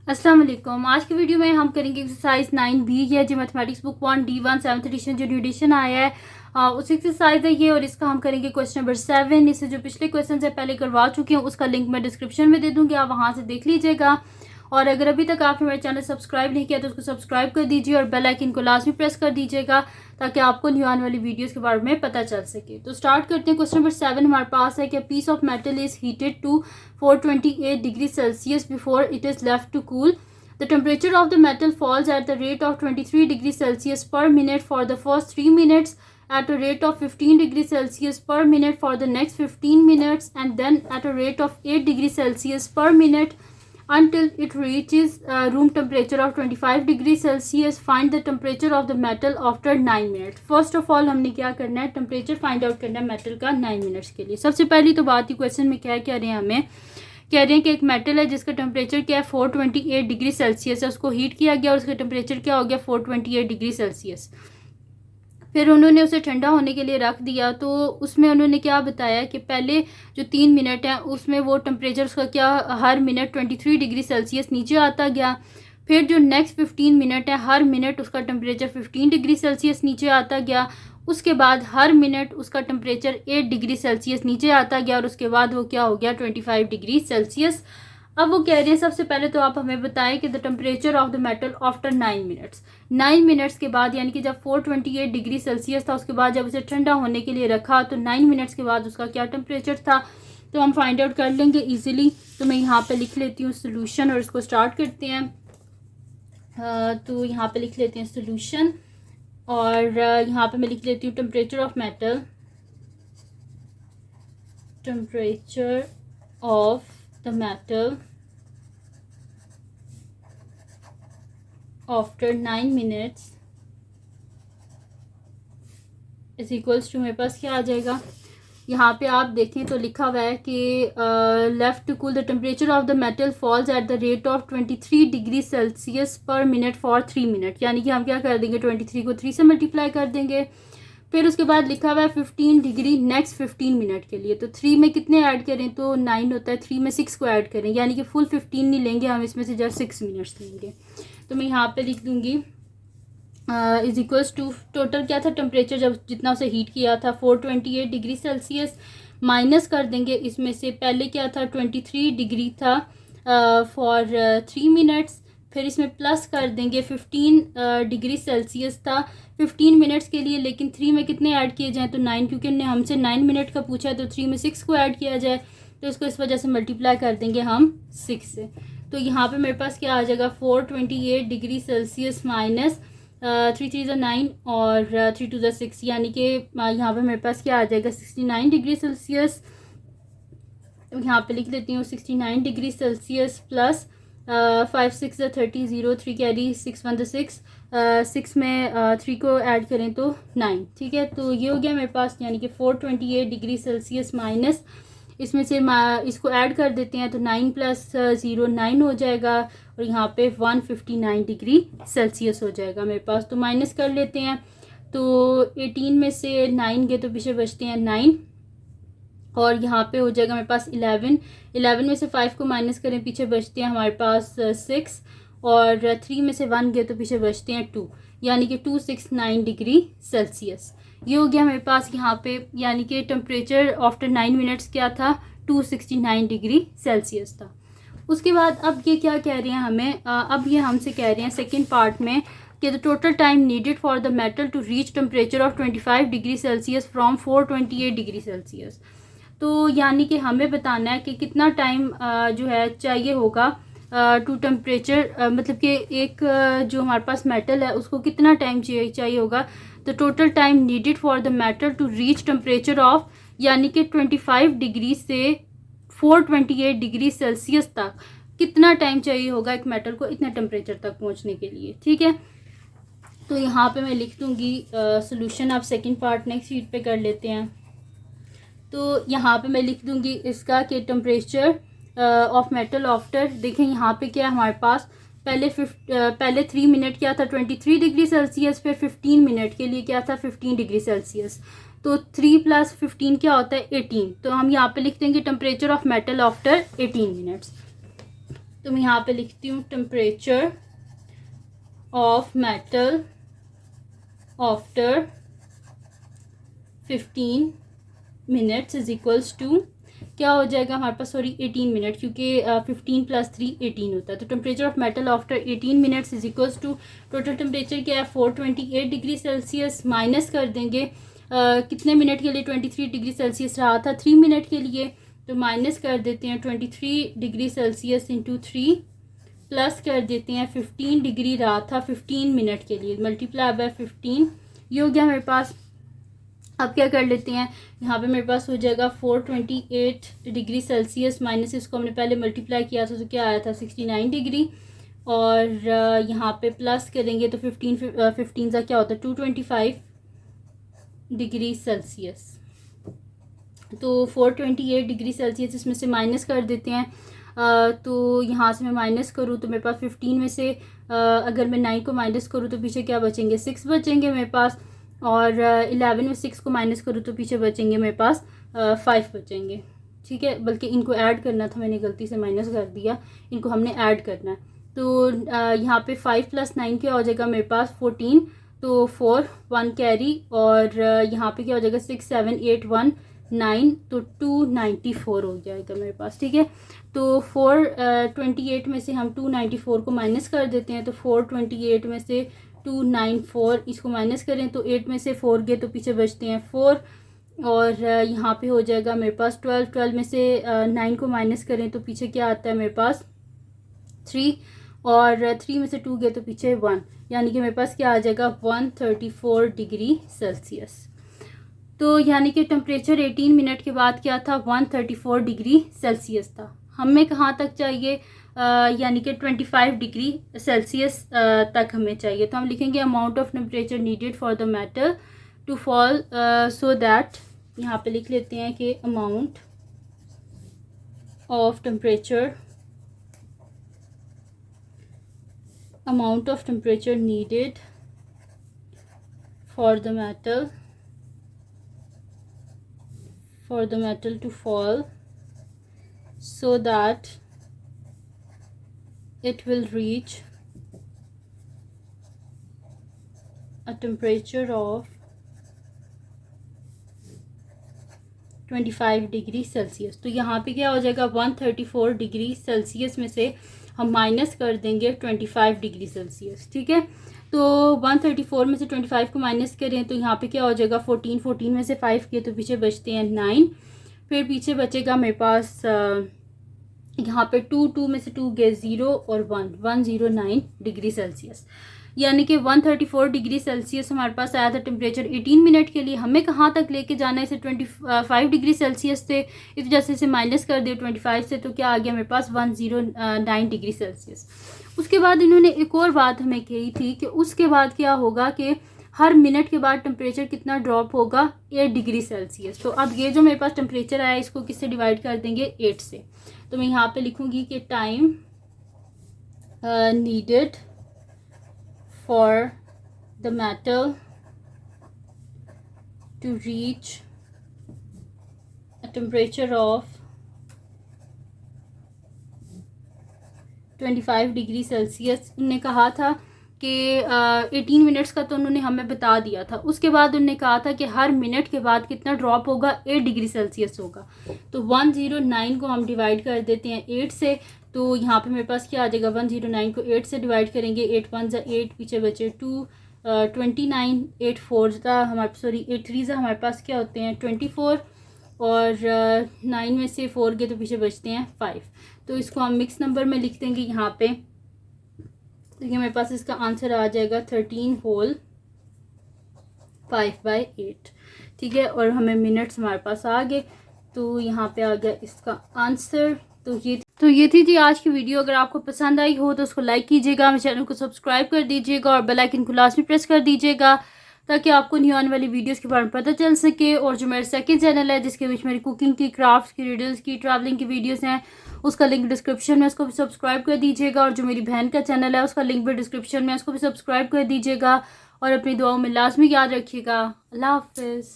अस्सलाम वालेकुम। आज की वीडियो में हम करेंगे एक्सरसाइज 9B। ये जी mathematics book 1 D1 7th edition जो न्यू एडिशन आया है उस एक्सरसाइज है ये, और इसका हम करेंगे क्वेश्चन नंबर 7। इससे जो पिछले क्वेश्चन है पहले करवा चुकी हूँ, उसका लिंक मैं डिस्क्रिप्शन में दे दूँगी, आप वहाँ से देख लीजिएगा। और अगर अभी तक आपने मेरे चैनल सब्सक्राइब नहीं किया तो उसको सब्सक्राइब कर दीजिए और बेल आइकन को लाजमी प्रेस कर दीजिएगा ताकि आपको न्यू आने वाली वीडियोस के बारे में पता चल सके। तो स्टार्ट करते हैं। क्वेश्चन नंबर 7 हमारे पास है कि piece of metal is heated to 428 degree Celsius before it is left to cool. The temperature of the metal falls at the rate of 23 degrees Celsius per minute for the first 3 minutes, at a rate of 15 degrees Celsius per minute for the next 15 minutes, and then at a rate of 8 degrees Celsius per minute until it reaches room temperature of 25 degrees Celsius. Find the temperature of the metal after 9 minutes. First of all हमने क्या करना है, temperature find out करना है metal का 9 minutes के लिए। सबसे पहली तो बात ही क्वेश्चन में क्या कह रहे हैं, हमें कह रहे हैं कि एक मेटल है जिसका टेम्परेचर क्या है 428 डिग्री सेल्सियस है, उसको हीट किया गया और उसका टेम्परेचर क्या हो गया 428 डिग्री सेल्सियस। फिर उन्होंने उसे ठंडा होने के लिए रख दिया, तो उसमें उन्होंने क्या बताया कि पहले जो 3 मिनट हैं उसमें वो टेम्परेचर उसका क्या हर मिनट 23 डिग्री सेल्सियस नीचे आता गया। फिर जो नेक्स्ट 15 मिनट है हर मिनट उसका टेम्परेचर 15 डिग्री सेल्सियस नीचे आता गया। उसके बाद हर मिनट उसका टेम्परेचर 8 डिग्री सेल्सियस नीचे आता गया और उसके बाद वो क्या हो गया 25 डिग्री सेल्सियस। अब वो कह रहे हैं सबसे पहले तो आप हमें बताएं कि the temperature of the metal after 9 minutes. 9 minutes के बाद, यानी कि जब 428 डिग्री सेल्सियस था उसके बाद जब उसे ठंडा होने के लिए रखा तो 9 मिनट्स के बाद उसका क्या टेम्परेचर था, तो हम फाइंड आउट कर लेंगे इजीली। तो मैं यहाँ पे लिख लेती हूँ सोल्यूशन और इसको स्टार्ट करते हैं। तो यहाँ पे लिख लेते हैं सोल्यूशन और यहाँ पे मैं लिख लेती हूँ temperature of metal, temperature of the metal after 9 minutes is equals to, मेरे पास क्या आ जाएगा, यहाँ पे आप देखें तो लिखा हुआ है कि left to cool the temperature of the metal falls at the rate of 23 degree Celsius per minute for 3 minute. यानी कि हम क्या कर देंगे 23 को 3 से मल्टीप्लाई कर देंगे। फिर उसके बाद लिखा हुआ है 15 डिग्री नेक्स्ट 15 मिनट के लिए, तो 3 में कितने ऐड करें तो 9 होता है, 3 में 6 को ऐड करें, यानी कि फुल 15 नहीं लेंगे हम, इसमें से जस्ट 6 मिनट्स लेंगे। तो मैं यहाँ पे लिख दूँगी इज इक्वल्स टू टोटल क्या था टेम्परेचर जब जितना उसे हीट किया था 428 डिग्री सेल्सियस, माइनस कर देंगे इसमें से पहले क्या था 23 डिग्री था फॉर 3 मिनट्स, फिर इसमें प्लस कर देंगे 15 डिग्री सेल्सियस था 15 मिनट्स के लिए, लेकिन 3 में कितने ऐड किए जाएँ तो 9, क्योंकि इन्हें हमसे 9 मिनट का पूछा है तो 3 में 6 को ऐड किया जाए, तो इसको इस वजह से मल्टीप्लाई कर देंगे हम 6 से। तो यहाँ पे मेरे पास क्या आ जाएगा 428 डिग्री सेल्सियस माइनस 3 3 ज़ा 9 और 3 2 ज़ा 6, यानी कि यहाँ पे मेरे पास क्या आ जाएगा 69 डिग्री सेल्सियस। यहाँ पे लिख लेती हूँ 69 डिग्री सेल्सियस प्लस 5 6 ज़ा 30 0 3 कैरी 6 1 ज़ा 6 6 में 3 को ऐड करें तो 9, ठीक है। तो ये हो गया मेरे पास, यानी कि 428 डिग्री सेल्सियस माइनस इसमें से इसको ऐड कर देते हैं तो 9 प्लस 0 9 हो जाएगा और यहाँ पे 159 डिग्री सेल्सियस हो जाएगा मेरे पास। तो माइनस कर लेते हैं, तो 18 में से 9 गए तो पीछे बचते हैं 9 और यहाँ पे हो जाएगा मेरे पास 11 में से 5 को माइनस करें पीछे बचते हैं हमारे पास 6 और 3 में से 1 गए तो पीछे बचते हैं 2, यानी कि 269 डिग्री सेल्सियस। ये हो गया मेरे पास यहाँ पे, यानी कि टेम्परेचर आफ्टर 9 मिनट्स क्या था 269 डिग्री सेल्सियस था। उसके बाद अब ये क्या कह रहे हैं हमें, अब ये हमसे कह रहे हैं सेकंड पार्ट में कि the total time needed for the metal to reach temperature of 25 degree Celsius from 428 degree Celsius. तो यानी कि हमें बताना है कि कितना टाइम जो है चाहिए होगा टू टेम्परेचर, मतलब कि एक जो हमारे पास मेटल है उसको कितना टाइम चाहिए होगा, the total time needed for the metal to reach temperature of, यानी कि 25 डिग्री से 428 डिग्री सेल्सियस तक कितना टाइम चाहिए होगा एक मेटल को इतने टेम्परेचर तक पहुंचने के लिए, ठीक है। तो यहाँ पे मैं लिख दूँगी सोल्यूशन। आप सेकंड पार्ट नेक्स्ट शीट पे कर लेते हैं। तो यहाँ पे मैं लिख दूँगी इसका कि टेम्परेचर ऑफ मेटल आफ्टर, देखें यहाँ पे क्या है हमारे पास, पहले 3 मिनट क्या था 23 डिग्री सेल्सियस, फिर 15 मिनट के लिए क्या था 15 डिग्री सेल्सियस, तो 3 + 15 क्या होता है 18। तो हम यहाँ पे लिख देंगे temperature of metal after 18 minutes. तो मैं यहाँ पे लिखती हूँ temperature of metal after 15 minutes is equals to क्या हो जाएगा हमारे पास, सॉरी 18 मिनट, क्योंकि 15 + 3 18 होता है। तो temperature of metal after 18 minutes is equals to total temperature क्या है 428 डिग्री सेल्सियस, माइनस कर देंगे कितने मिनट के लिए 23 डिग्री सेल्सियस रहा था 3 मिनट के लिए, तो माइनस कर देते हैं 23 डिग्री सेल्सियस इंटू 3 प्लस कर देते हैं 15 डिग्री रहा था 15 मिनट के लिए, मल्टीप्लाई बाय 15, ये हो गया मेरे पास। अब क्या कर लेते हैं, यहाँ पे मेरे पास हो जाएगा 428 डिग्री सेल्सियस माइनस इसको हमने पहले मल्टीप्लाई किया था तो क्या आया था 69 डिग्री, और यहाँ पे प्लस करेंगे तो 15 का क्या होता है 225 डिग्री सेल्सियस। तो 428 डिग्री सेल्सियस इसमें से माइनस कर देते हैं, तो यहाँ से मैं माइनस करूँ तो मेरे पास 15 में से अगर मैं 9 को माइनस करूँ तो पीछे क्या बचेंगे 6 बचेंगे मेरे पास, और 11 में 6 को माइनस करूँ तो पीछे बचेंगे मेरे पास 5 बचेंगे। ठीक है, बल्कि इनको ऐड करना था, मैंने गलती से माइनस कर दिया, इनको हमने ऐड करना है। तो यहाँ पे 5 + 9 क्या हो जाएगा मेरे पास 14, तो 4 1 कैरी, और यहाँ पे क्या हो जाएगा 6 7 8 1 9, तो 294 हो जाएगा मेरे पास। ठीक है, तो 428 में से हम 294 को माइनस कर देते हैं, तो 428 में से 294 इसको माइनस करें तो 8 में से 4 गए तो पीछे बचते हैं 4, और यहाँ पे हो जाएगा मेरे पास 12 में से 9 को माइनस करें तो पीछे क्या आता है मेरे पास 3, और 3 में से 2 गए तो पीछे 1, यानी कि मेरे पास क्या आ जाएगा 134 डिग्री सेल्सियस। तो यानी कि टेम्परेचर 18 मिनट के बाद क्या था 134 डिग्री सेल्सियस था। हमें कहाँ तक चाहिए, यानी कि 25 डिग्री सेल्सियस तक हमें चाहिए। तो हम लिखेंगे amount of temperature needed for the metal to fall so that, यहाँ पे लिख लेते हैं कि amount of temperature needed for the metal to fall so that it will reach a temperature of 25 degree Celsius. तो यहाँ पे क्या हो जाएगा 134 डिग्री सेल्सियस में से हम माइनस कर देंगे 25 डिग्री सेल्सियस। ठीक है, तो 134 में से 25 को माइनस करें तो यहाँ पे क्या हो जाएगा 14 में से 5 के तो पीछे बचते हैं 9, फिर पीछे बचेगा मेरे पास यहाँ पे 2 में से 2 गए 0 और 109 डिग्री सेल्सियस, यानी कि 134 डिग्री सेल्सियस हमारे पास आया था टेम्परेचर 18 मिनट के लिए। हमें कहाँ तक लेके जाना है, इसे 25 डिग्री सेल्सियस से इस वजह से इसे माइनस कर दिया 25 से, तो क्या आ गया मेरे पास 109 डिग्री सेल्सियस। उसके बाद इन्होंने एक और बात हमें कही थी कि उसके बाद क्या होगा कि हर मिनट के बाद टेम्परेचर कितना ड्रॉप होगा 8 डिग्री सेल्सियस। तो अब ये जो मेरे पास टेम्परेचर आया इसको किससे डिवाइड कर देंगे 8 से, तो मैं यहाँ पे लिखूँगी कि time needed for the metal to reach a temperature of 25 degree Celsius. उन्होंने कहा था कि 18 मिनट्स का तो उन्होंने हमें बता दिया था, उसके बाद उन्होंने कहा था कि हर मिनट के बाद कितना ड्रॉप होगा 8 डिग्री सेल्सियस होगा। तो 109 को हम डिवाइड कर देते हैं 8 से, तो यहाँ पे मेरे पास क्या आ जाएगा 109 को 8 से डिवाइड करेंगे, 8 1 8 पीछे बचे 2 29, 8 4 हमारे सॉरी 8 3 हमारे पास क्या होते हैं 24, और 9 में से 4 के तो पीछे बचते हैं 5। तो इसको हम मिक्स नंबर में लिख देंगे यहाँ पे, तो ये मेरे पास इसका आंसर आ जाएगा 13 होल 5/8। ठीक है, और हमें मिनट्स हमारे पास आ गए, तो यहाँ पे आ गया इसका आंसर। तो ये थी जी आज की वीडियो। अगर आपको पसंद आई हो तो उसको लाइक कीजिएगा, मेरे चैनल को सब्सक्राइब कर दीजिएगा और बेल आइकन को लाजमी प्रेस कर दीजिएगा ताकि आपको न्यू आने वाली वीडियोस के बारे में पता चल सके। और जो मेरा सेकंड चैनल है जिसके बीच मेरी कुकिंग की, क्राफ्ट्स की, रिडल्स की, ट्रैवलिंग की वीडियोस हैं, उसका लिंक डिस्क्रिप्शन में, उसको भी सब्सक्राइब कर दीजिएगा। और जो मेरी बहन का चैनल है उसका लिंक भी डिस्क्रिप्शन में, उसको भी सब्सक्राइब कर दीजिएगा। और अपनी दुआओं में लाजमी याद रखिएगा। अल्लाह हाफिज़।